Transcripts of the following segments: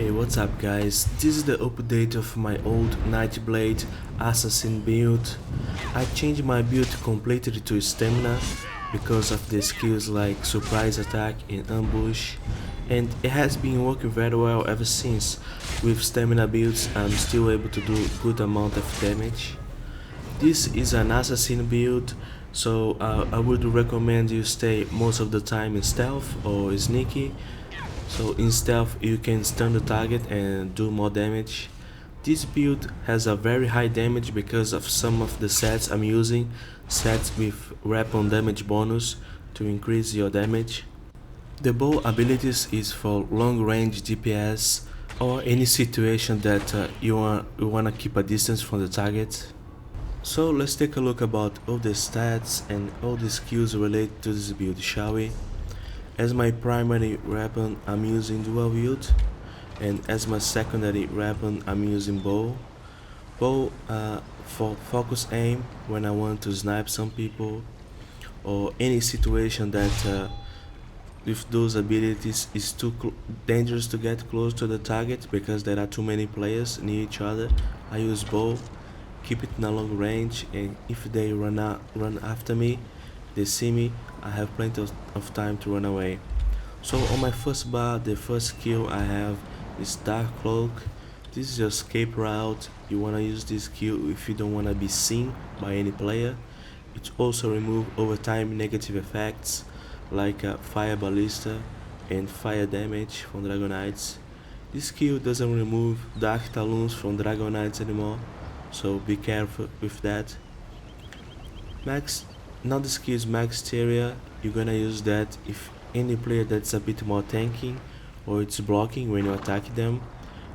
Hey, what's up guys? This is the update of my old Nightblade assassin build. I changed my build completely to stamina because of the skills like surprise attack and ambush, and it has been working very well ever since. With stamina builds I'm still able to do good amount of damage. This is an assassin build, so I would recommend you stay most of the time in stealth or sneaky. So in stealth you can stun the target and do more damage. This build has a very high damage because of some of the sets I'm using, sets with weapon damage bonus to increase your damage. The bow abilities is for long range DPS or any situation that you wanna keep a distance from the target. So let's take a look about all the stats and all the skills related to this build, shall we? As my primary weapon I'm using dual wield, and as my secondary weapon I'm using bow. Bow for focus aim when I want to snipe some people or any situation that with those abilities is too dangerous to get close to the target because there are too many players near each other. I use bow, keep it in a long range, and if they run after me, they see me, I have plenty of time to run away. So on my first bar, the first skill I have is Dark Cloak. This is your escape route. You wanna use this skill if you don't wanna be seen by any player. It also removes overtime negative effects like fire ballista and fire damage from Dragonites. This skill doesn't remove Dark Talons from Dragonites anymore, so be careful with that. Now the skill is Max Area. You're gonna use that if any player that's a bit more tanking or it's blocking when you attack them.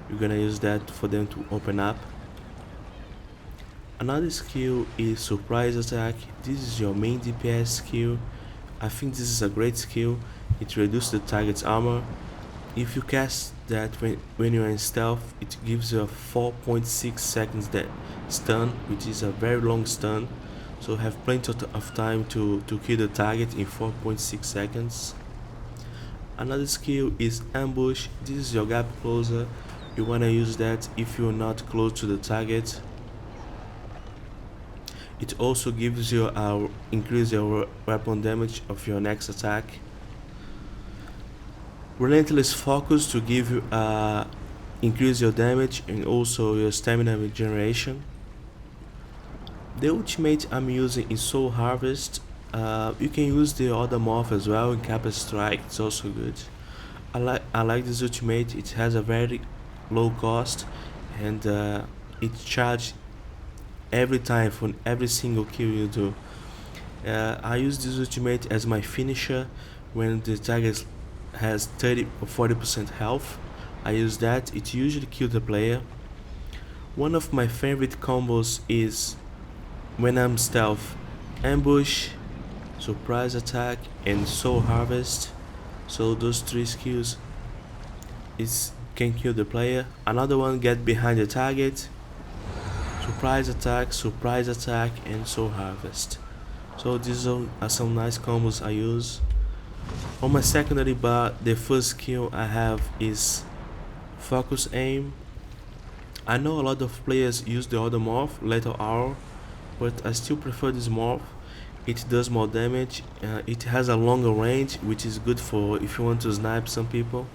You're gonna use that for them to open up. Another skill is Surprise Attack. This is your main DPS skill. I think this is a great skill. It reduces the target's armor. If you cast that when you're in stealth, it gives you a 4.6 seconds that stun, which is a very long stun. So have plenty of time to kill the target in 4.6 seconds. Another skill is Ambush. This is your gap closer. You wanna use that if you're not close to the target. It also gives you increase your weapon damage of your next attack. Relentless Focus to give you increase your damage and also your stamina regeneration. The ultimate I'm using is Soul Harvest. You can use the other morph as well in Kappa Strike, it's also good. I like this ultimate. It has a very low cost and it charges every time for every single kill you do. I use this ultimate as my finisher when the target has 30 or 40% health. I use that, it usually kills the player. One of my favorite combos is when I'm stealth, ambush, surprise attack and soul harvest. So those three skills can kill the player. Another one, get behind the target, surprise attack and soul harvest. So these are some nice combos I use. On my secondary bar, the first skill I have is focus aim. I know a lot of players use the other morph, Lethal Arrow, but I still prefer this morph. It does more damage, it has a longer range, which is good for if you want to snipe some people.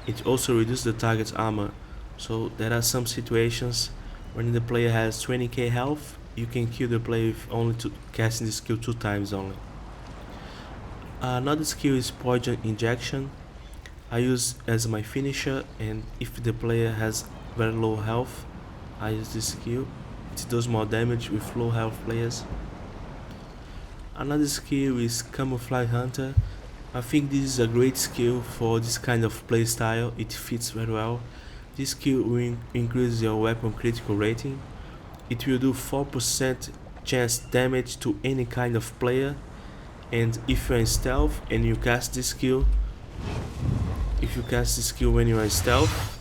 It also reduces the target's armor, so there are some situations when the player has 20k health, you can kill the player with only casting the skill 2 times only. Another skill is Poison Injection. I use as my finisher, and if the player has very low health, I use this skill. It does more damage with low health players. Another skill is Camouflage Hunter. I think this is a great skill for this kind of playstyle. It fits very well. This skill will increase your weapon critical rating. It will do 4% chance damage to any kind of player. And if you're in stealth and you cast this skill, when you are in stealth,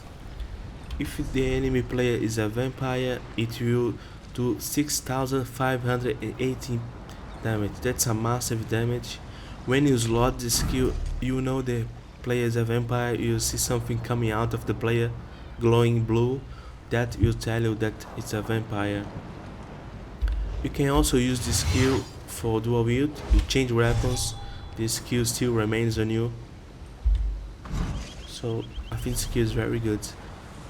if the enemy player is a vampire, it will do 6518 damage. That's a massive damage. When you slot this skill, you know the player is a vampire, you see something coming out of the player, glowing blue, that will tell you that it's a vampire. You can also use this skill for dual wield. You change weapons, this skill still remains on you. So I think this skill is very good.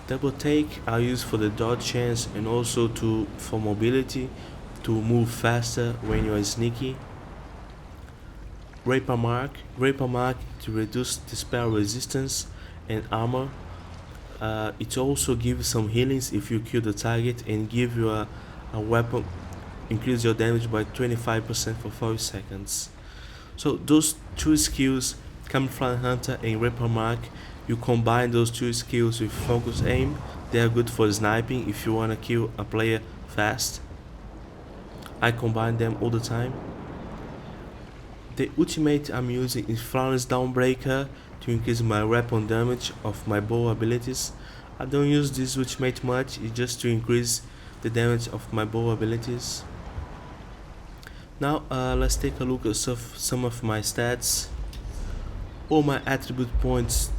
Double take I use for the dodge chance and also for mobility, to move faster when you are sneaky. Rapier mark to reduce the spell resistance and armor. It also gives some healings if you kill the target, and give you a weapon, increase your damage by 25% for 5 seconds. So those two skills, Camouflage Hunter and Rapier Mark, you combine those two skills with Focus Aim. They are good for sniping if you wanna kill a player fast. I combine them all the time. The ultimate I'm using is Flawless Dawnbreaker to increase my weapon damage of my bow abilities. I don't use this ultimate much, it's just to increase the damage of my bow abilities. Now let's take a look at some of my stats. All my attribute points,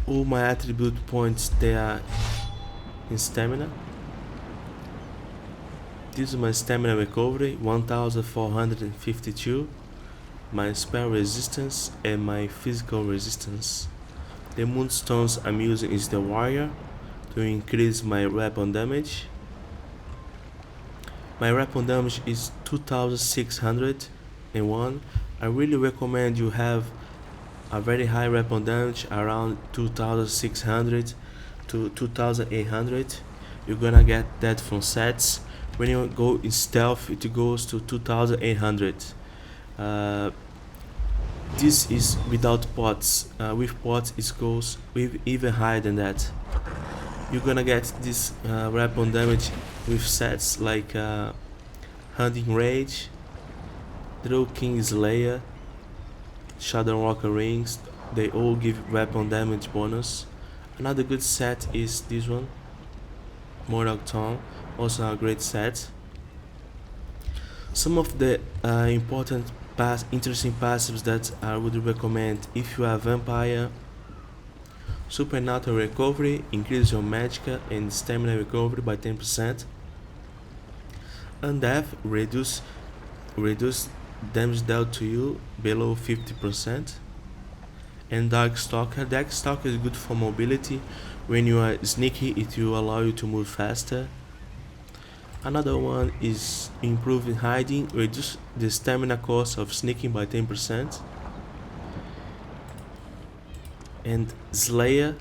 they are in stamina. This is my stamina recovery, 1452, my spell resistance and my physical resistance. The moonstones I'm using is the warrior to increase my weapon damage. My weapon damage is 2601. I really recommend you have a very high weapon damage, around 2600 to 2800. You're gonna get that from sets. When you go in stealth, it goes to 2800. This is without pots. With pots it goes even higher than that. You're gonna get this weapon damage with sets like Hunding Rage, Dreugh King Slayer, Shadow Walker Rings. They all give weapon damage bonus. Another good set is this one, Mortal Tongue, also a great set. Some of the important interesting passives that I would recommend if you are a vampire: Supernatural Recovery, increase your magicka and stamina recovery by 10%. Undeath, reduce damage dealt to you below 50%. And Darkstalker is good for mobility. When you are sneaky, it will allow you to move faster. Another one is improving hiding, reduce the stamina cost of sneaking by 10%. And Slayer,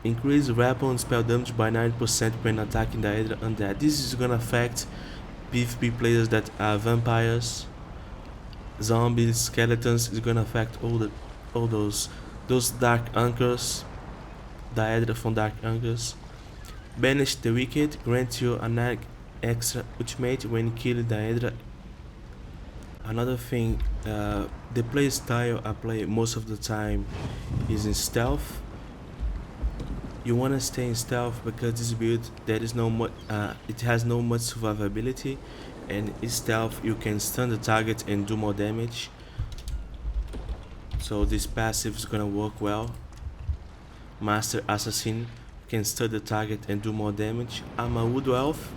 increase weapon spell damage by 9% when attacking the undead. This is gonna affect PvP players that are vampires, zombies, skeletons. It's gonna affect all those dark anchors, daedric from dark anchors. Banish the Wicked, grants you an extra ultimate when killing daedric. Another thing, the play style I play most of the time is in stealth. You wanna stay in stealth because this build it has no much survivability, and in stealth you can stun the target and do more damage. So this passive is gonna work well. Master Assassin, can stun the target and do more damage. I'm a wood elf,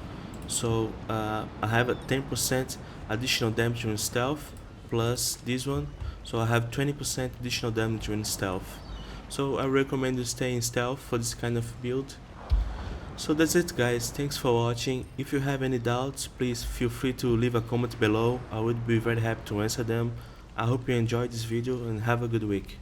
so I have a 10% additional damage when stealth plus this one, so I have 20% additional damage when stealth. So I recommend you stay in stealth for this kind of build. So that's it guys, thanks for watching. If you have any doubts, please feel free to leave a comment below. I would be very happy to answer them. I hope you enjoyed this video and have a good week.